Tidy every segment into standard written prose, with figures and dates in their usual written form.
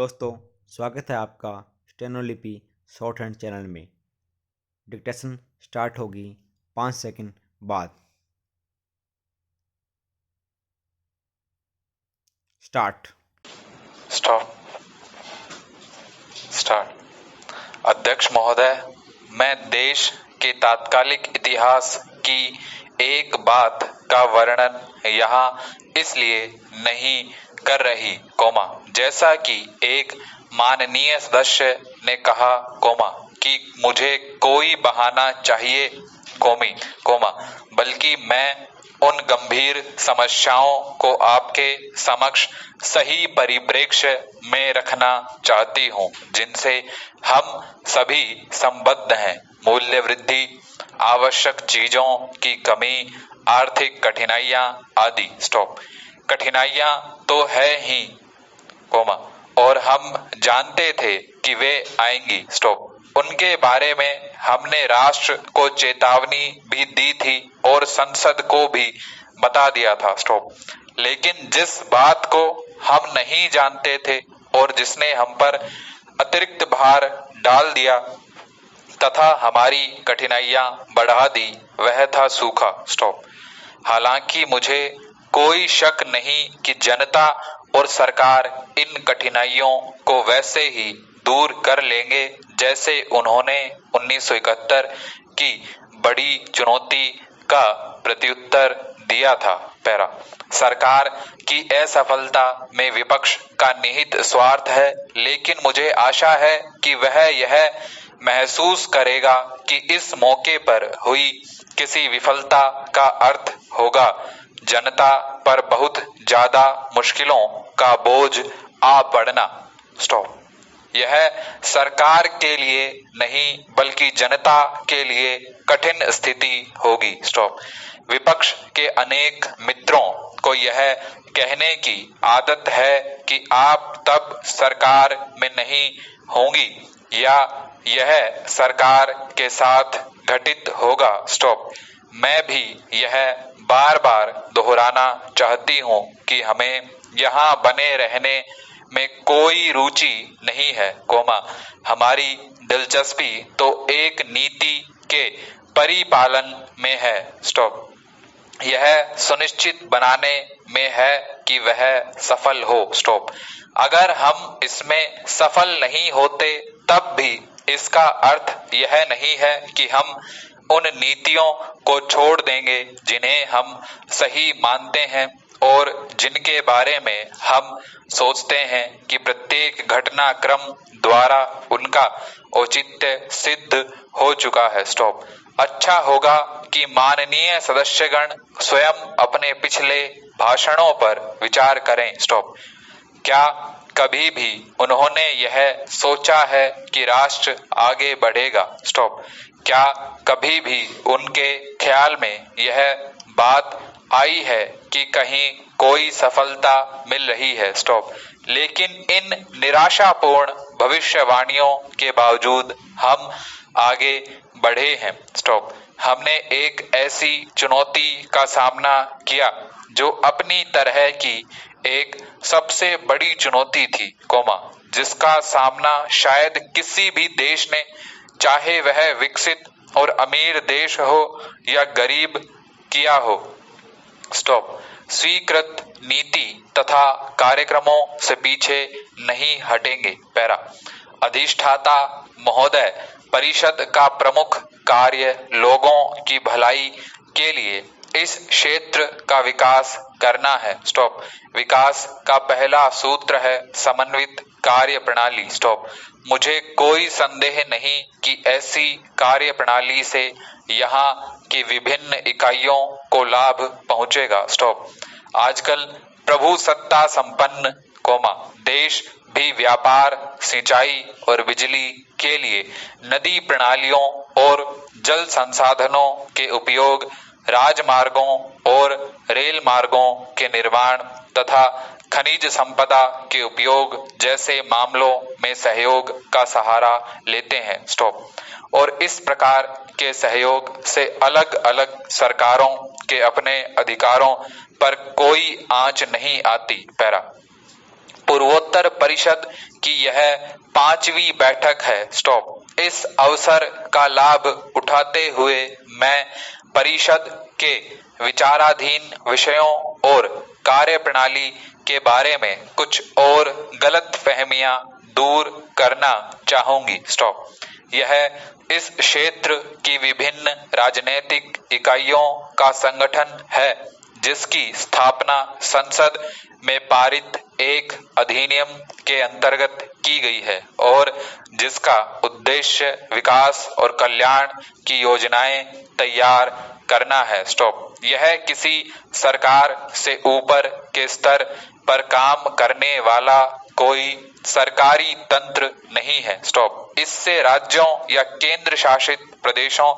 दोस्तों, स्वागत है आपका स्टेनोलिपि शॉर्ट हैंड चैनल में। डिक्टेशन स्टार्ट होगी 5 सेकंड बाद। स्टार्ट। स्टॉप। स्टार्ट। अध्यक्ष महोदय, मैं देश के तात्कालिक इतिहास की एक बात का वर्णन यहाँ इसलिए नहीं कर रही, जैसा कि एक माननीय सदस्य ने कहा, कि मुझे कोई बहाना चाहिए, बल्कि मैं उन गंभीर समस्याओं को आपके समक्ष सही परिप्रेक्ष्य में रखना चाहती हूं जिनसे हम सभी संबद्ध हैं। मूल्य वृद्धि, आवश्यक चीजों की कमी, आर्थिक कठिनाइयां आदि। स्टॉप। कठिनाइयां तो है ही, और हम जानते थे कि वे आएंगी। स्टॉप। उनके बारे में हमने राष्ट्र को चेतावनी भी दी थी और संसद को भी बता दिया था। स्टॉप। लेकिन जिस बात को हम नहीं जानते थे और जिसने हम पर अतिरिक्त भार डाल दिया तथा हमारी कठिनाइयां बढ़ा दी, वह था सूखा। स्टॉप। हालांकि मुझे कोई शक नहीं कि जनता और सरकार इन कठिनाइयों को वैसे ही दूर कर लेंगे जैसे उन्होंने 1971 की बड़ी चुनौती का प्रत्युत्तर दिया था। सरकार की असफलता में विपक्ष का निहित स्वार्थ है, लेकिन मुझे आशा है कि वह यह महसूस करेगा कि इस मौके पर हुई किसी विफलता का अर्थ होगा जनता पर बहुत ज्यादा मुश्किलों का बोझ आ पड़ना। स्टॉप। यह सरकार के लिए नहीं बल्कि जनता के लिए कठिन स्थिति होगी। स्टॉप। विपक्ष के अनेक मित्रों को यह कहने की आदत है कि आप तब सरकार में नहीं होंगी या यह सरकार के साथ घटित होगा। स्टॉप। मैं भी यह बार बार दोहराना चाहती हूँ कि हमें यहाँ बने रहने में कोई रुचि नहीं है, हमारी दिलचस्पी तो एक नीति के परिपालन में है। स्टॉप। यह सुनिश्चित बनाने में है कि वह सफल हो। स्टॉप। अगर हम इसमें सफल नहीं होते तब भी इसका अर्थ यह नहीं है कि हम उन नीतियों को छोड़ देंगे जिन्हें हम सही मानते हैं और जिनके बारे में हम सोचते हैं कि प्रत्येक घटनाक्रम द्वारा उनका औचित्य सिद्ध हो चुका है। स्टॉप। अच्छा होगा कि माननीय सदस्यगण स्वयं अपने पिछले भाषणों पर विचार करें। स्टॉप। क्या कभी भी उन्होंने यह सोचा है कि राष्ट्र आगे बढ़ेगा? स्टॉप। क्या कभी भी उनके ख्याल में यह बात आई है कि कहीं कोई सफलता मिल रही है? स्टॉप। लेकिन इन निराशापूर्ण भविष्यवाणियों के बावजूद हम आगे बढ़े हैं। स्टॉप। हमने एक ऐसी चुनौती का सामना किया जो अपनी तरह की एक सबसे बड़ी चुनौती थी, जिसका सामना शायद किसी भी देश ने, चाहे वह विकसित और अमीर देश हो या गरीब, किया हो। स्टॉप। स्वीकृत नीति तथा कार्यक्रमों से पीछे नहीं हटेंगे। अधिष्ठाता महोदय, परिषद का प्रमुख कार्य लोगों की भलाई के लिए इस क्षेत्र का विकास करना है। स्टॉप। विकास का पहला सूत्र है समन्वित कार्य प्रणाली। स्टॉप। मुझे कोई संदेह नहीं कि ऐसी कार्य प्रणाली से यहाँ की विभिन्न इकाइयों को लाभ पहुंचेगा। स्टॉप। आजकल प्रभु सत्ता संपन्न, देश भी व्यापार, सिंचाई और बिजली के लिए नदी प्रणालियों और जल संसाधनों के उपयोग, राजमार्गों और रेल मार्गों के निर्माण तथा खनिज संपदा के उपयोग जैसे मामलों में सहयोग का सहारा लेते हैं। स्टॉप। और इस प्रकार के सहयोग से अलग अलग सरकारों के अपने अधिकारों पर कोई आंच नहीं आती। पूर्वोत्तर परिषद की यह 5वीं बैठक है। स्टॉप। इस अवसर का लाभ उठाते हुए मैं परिषद के विचाराधीन विषयों और कार्यप्रणाली के बारे में कुछ और गलतफहमियां दूर करना चाहूंगी। स्टॉप। यह इस क्षेत्र की विभिन्न राजनीतिक इकाइयों का संगठन है जिसकी स्थापना संसद में पारित एक अधिनियम के अंतर्गत की गई है और जिसका उद्देश्य विकास और कल्याण की योजनाएं तैयार करना है। स्टॉप। यह किसी सरकार से ऊपर के स्तर पर काम करने वाला कोई सरकारी तंत्र नहीं है। स्टॉप। इससे राज्यों या केंद्र शासित प्रदेशों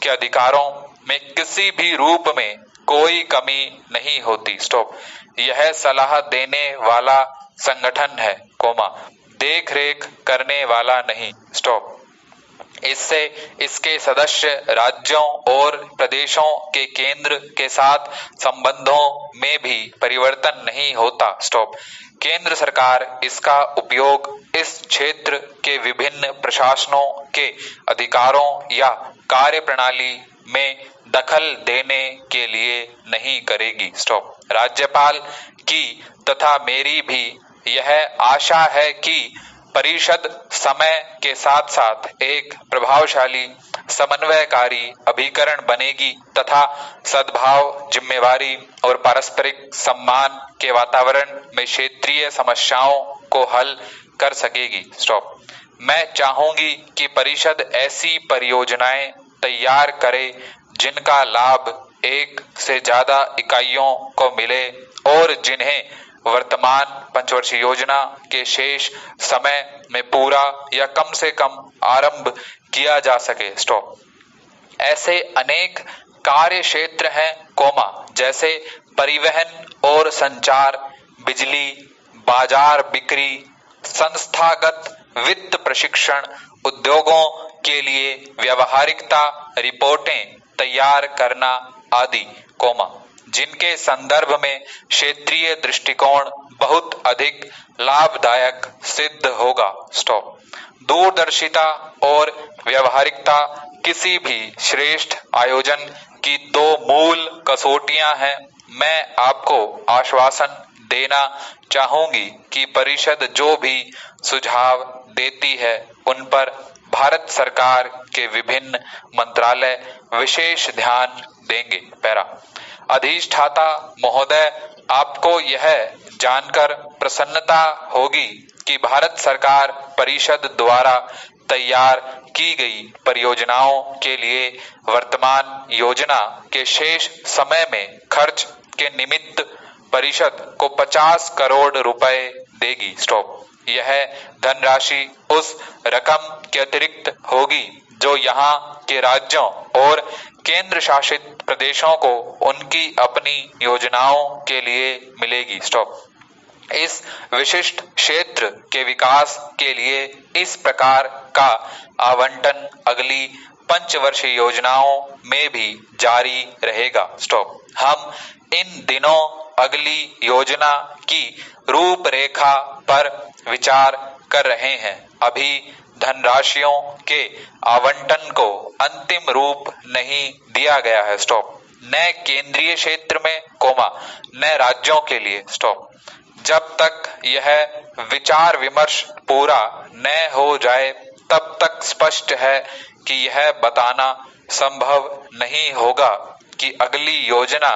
के अधिकारों में किसी भी रूप में कोई कमी नहीं होती। स्टॉप। यह सलाह देने वाला संगठन है, देख रेख करने वाला नहीं। स्टॉप। इससे इसके सदस्य राज्यों और प्रदेशों के केंद्र के साथ संबंधों में भी परिवर्तन नहीं होता। स्टॉप। केंद्र सरकार इसका उपयोग इस क्षेत्र के विभिन्न प्रशासनों के अधिकारों या कार्यप्रणाली में दखल देने के लिए नहीं करेगी। स्टॉप। राज्यपाल की तथा मेरी भी यह आशा है कि परिषद समय के साथ साथ एक प्रभावशाली समन्वयकारी अभिकरण बनेगी तथा सद्भाव, जिम्मेवारी और पारस्परिक सम्मान के वातावरण में क्षेत्रीय समस्याओं को हल कर सकेगी। स्टॉप। मैं चाहूंगी कि परिषद ऐसी परियोजनाएं तैयार करे जिनका लाभ एक से ज्यादा इकाइयों को मिले और जिन्हें वर्तमान पंचवर्षीय योजना के शेष समय में पूरा या कम से कम आरंभ किया जा सके। स्टॉप। ऐसे अनेक कार्य क्षेत्र हैं, जैसे परिवहन और संचार, बिजली, बाजार बिक्री, संस्थागत वित्त प्रशिक्षण, उद्योगों के लिए व्यवहारिकता रिपोर्टें तैयार करना आदि, जिनके संदर्भ में क्षेत्रीय दृष्टिकोण बहुत अधिक लाभदायक सिद्ध होगा। स्टॉप। दूरदर्शिता और व्यवहारिकता किसी भी श्रेष्ठ आयोजन की दो मूल कसौटियां हैं। मैं आपको आश्वासन देना चाहूंगी कि परिषद जो भी सुझाव देती है उन पर भारत सरकार के विभिन्न मंत्रालय विशेष ध्यान देंगे। अधिष्ठाता महोदय, आपको यह जानकर प्रसन्नता होगी कि भारत सरकार परिषद द्वारा तैयार की गई परियोजनाओं के लिए वर्तमान योजना के शेष समय में खर्च के निमित्त परिषद को 50 करोड़ रुपए देगी। स्टॉप। यह धनराशि उस रकम के अतिरिक्त होगी जो यहाँ के राज्यों और केंद्र शासित प्रदेशों को उनकी अपनी योजनाओं के लिए मिलेगी। स्टॉप। इस विशिष्ट क्षेत्र के विकास के लिए इस प्रकार का आवंटन अगली पंचवर्षीय योजनाओं में भी जारी रहेगा। स्टॉप। हम इन दिनों अगली योजना की रूपरेखा पर विचार कर रहे हैं। अभी धनराशियों के आवंटन को अंतिम रूप नहीं दिया गया है। स्टॉप। न केंद्रीय क्षेत्र में, न राज्यों के लिए। स्टॉप। जब तक यह विचार विमर्श पूरा न हो जाए तब तक स्पष्ट है कि यह बताना संभव नहीं होगा कि अगली योजना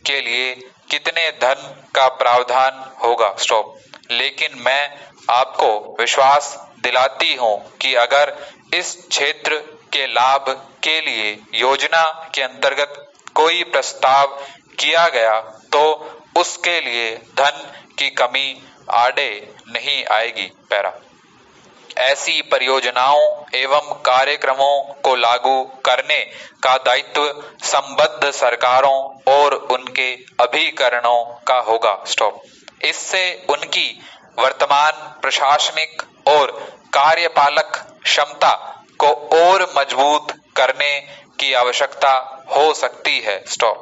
के लिए कितने धन का प्रावधान होगा। स्टॉप। लेकिन मैं आपको विश्वास दिलाती हूं कि अगर इस क्षेत्र के लाभ के लिए योजना के अंतर्गत कोई प्रस्ताव किया गया तो उसके लिए धन की कमी आड़े नहीं आएगी। ऐसी परियोजनाओं एवं कार्यक्रमों को लागू करने का दायित्व संबद्ध सरकारों और उनके अभिकरणों का होगा। स्टॉप। इससे उनकी वर्तमान प्रशासनिक और कार्यपालक क्षमता को और मजबूत करने की आवश्यकता हो सकती है। स्टॉप।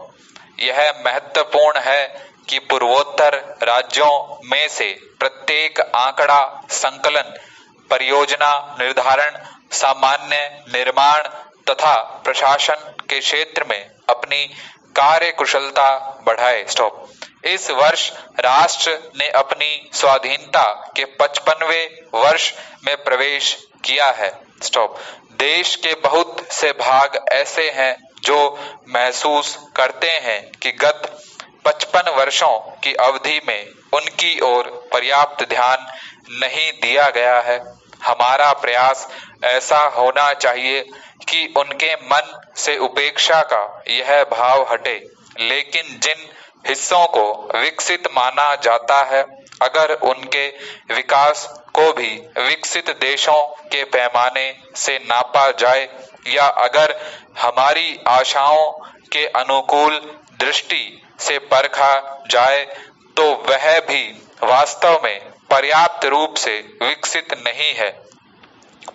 यह महत्वपूर्ण है कि पूर्वोत्तर राज्यों में से प्रत्येक आंकड़ा संकलन, परियोजना निर्धारण, सामान्य निर्माण तथा प्रशासन के क्षेत्र में अपनी कार्य कुशलता बढ़ाए। स्टॉप। इस वर्ष राष्ट्र ने अपनी स्वाधीनता के 55वें वर्ष में प्रवेश किया है। स्टॉप। देश के बहुत से भाग ऐसे हैं जो महसूस करते हैं कि गत 55 वर्षों की अवधि में उनकी ओर पर्याप्त ध्यान नहीं दिया गया है। हमारा प्रयास ऐसा होना चाहिए कि उनके मन से उपेक्षा का यह भाव हटे, लेकिन जिन हिस्सों को विकसित माना जाता है, अगर उनके विकास को भी विकसित देशों के पैमाने से नापा जाए या अगर हमारी आशाओं के अनुकूल दृष्टि से परखा जाए, तो वह भी वास्तव में पर्याप्त रूप से विकसित नहीं है।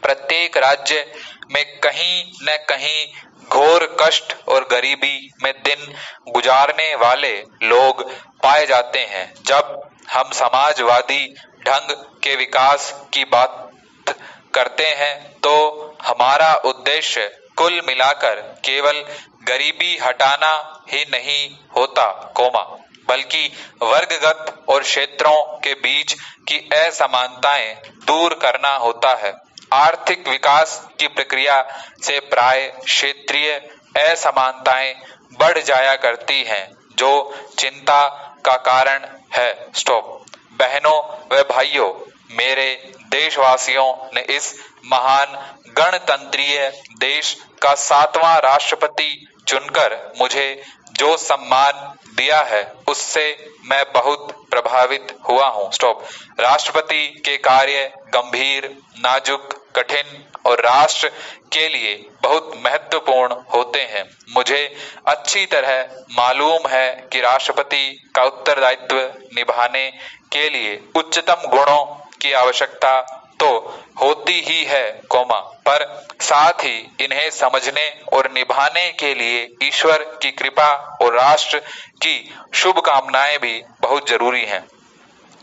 प्रत्येक राज्य में कहीं न कहीं घोर कष्ट और गरीबी में दिन गुजारने वाले लोग पाए जाते हैं। जब हम समाजवादी ढंग के विकास की बात करते हैं तो हमारा उद्देश्य कुल मिलाकर केवल गरीबी हटाना ही नहीं होता, बल्कि वर्गगत और क्षेत्रों के बीच की असमानताएं दूर करना होता है। आर्थिक विकास की प्रक्रिया से प्राय क्षेत्रीय असमानताएं बढ़ जाया करती हैं, जो चिंता का कारण है। स्टॉप। बहनों व भाइयों, मेरे देशवासियों ने इस महान गणतंत्रीय देश का 7वां राष्ट्रपति चुनकर मुझे जो सम्मान दिया है, उससे मैं बहुत प्रभावित हुआ हूँ। स्टॉप। राष्ट्रपति के कार्य गंभीर, नाजुक, कठिन और राष्ट्र के लिए बहुत महत्वपूर्ण होते हैं। मुझे अच्छी तरह मालूम है कि राष्ट्रपति का उत्तरदायित्व निभाने के लिए उच्चतम गुणों की आवश्यकता तो होती ही है, पर साथ ही इन्हें समझने और निभाने के लिए ईश्वर की कृपा और राष्ट्र की शुभकामनाएं भी बहुत जरूरी हैं।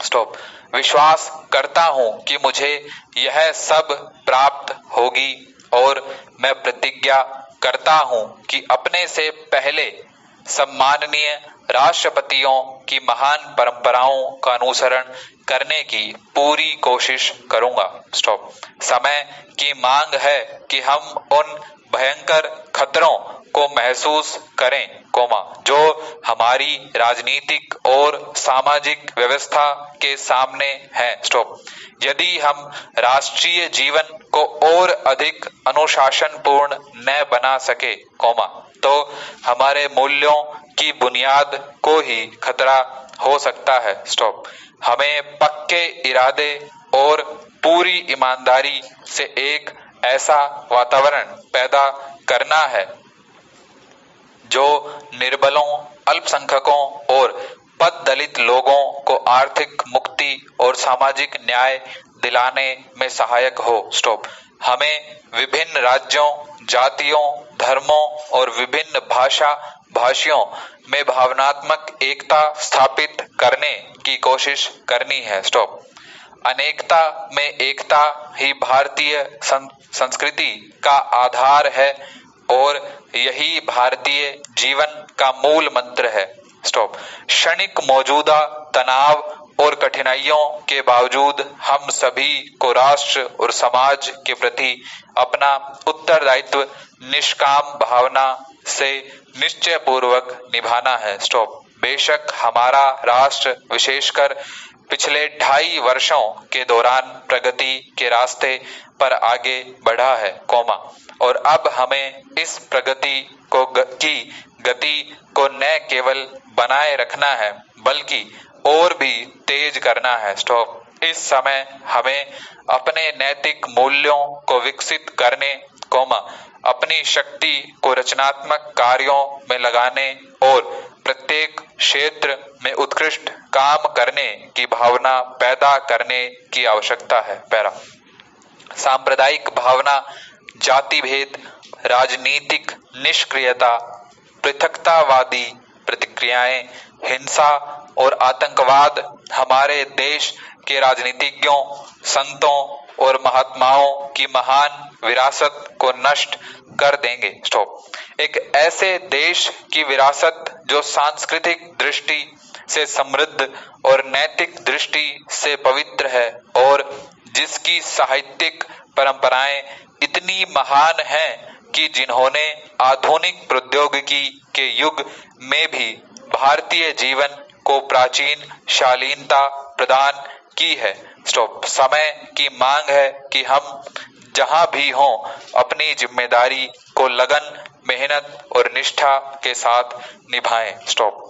स्टॉप। विश्वास करता हूं कि मुझे यह सब प्राप्त होगी और मैं प्रतिज्ञा करता हूं कि अपने से पहले सम्माननीय राष्ट्रपतियों की महान परंपराओं का अनुसरण करने की पूरी कोशिश करूंगा। स्टॉप। समय की मांग है कि हम उन भयंकर खतरों को महसूस करें, जो हमारी राजनीतिक और सामाजिक व्यवस्था के सामने है। स्टॉप। यदि हम राष्ट्रीय जीवन को और अधिक अनुशासनपूर्ण न बना सके, तो हमारे मूल्यों की बुनियाद को ही खतरा हो सकता है। स्टॉप। हमें पक्के इरादे और पूरी ईमानदारी से एक ऐसा वातावरण पैदा करना है जो निर्बलों, अल्पसंख्यकों और पद दलित लोगों को आर्थिक मुक्ति और सामाजिक न्याय दिलाने में सहायक हो। स्टॉप। हमें विभिन्न राज्यों, जातियों, धर्मों और विभिन्न भाषियों में भावनात्मक एकता स्थापित करने की कोशिश करनी है। स्टॉप। अनेकता में एकता ही भारतीय संस्कृति का आधार है और यही भारतीय जीवन का मूल मंत्र है। स्टॉप। क्षणिक मौजूदा तनाव और कठिनाइयों के बावजूद हम सभी को राष्ट्र और समाज के प्रति अपना उत्तरदायित्व निष्काम भावना से निश्चय पूर्वक निभाना है। स्टॉप। बेशक हमारा राष्ट्र विशेषकर पिछले 2.5 वर्षों के दौरान प्रगति के रास्ते पर आगे बढ़ा है, और अब हमें इस प्रगति की गति को न केवल बनाए रखना है बल्कि और भी तेज करना है। स्टॉप। इस समय हमें अपने नैतिक मूल्यों को विकसित करने, अपनी शक्ति को रचनात्मक कार्यों में लगाने और प्रत्येक क्षेत्र में उत्कृष्ट काम करने की भावना पैदा करने की आवश्यकता है। सांप्रदायिक भावना, जाति भेद, राजनीतिक निष्क्रियता, पृथकतावादी प्रतिक्रियाएं, हिंसा और आतंकवाद हमारे देश के राजनीतिज्ञों, संतों और महात्माओं की महान विरासत को नष्ट कर देंगे। स्टॉप। एक ऐसे देश की विरासत जो सांस्कृतिक दृष्टि से समृद्ध और नैतिक दृष्टि से पवित्र है और जिसकी साहित्यिक परंपराएं इतनी महान हैं कि जिन्होंने आधुनिक प्रौद्योगिकी के युग में भी भारतीय जीवन को प्राचीन शालीनता प्रदान की है। स्टॉप। समय की मांग है कि हम जहां भी हों अपनी जिम्मेदारी को लगन, मेहनत और निष्ठा के साथ निभाएं। स्टॉप।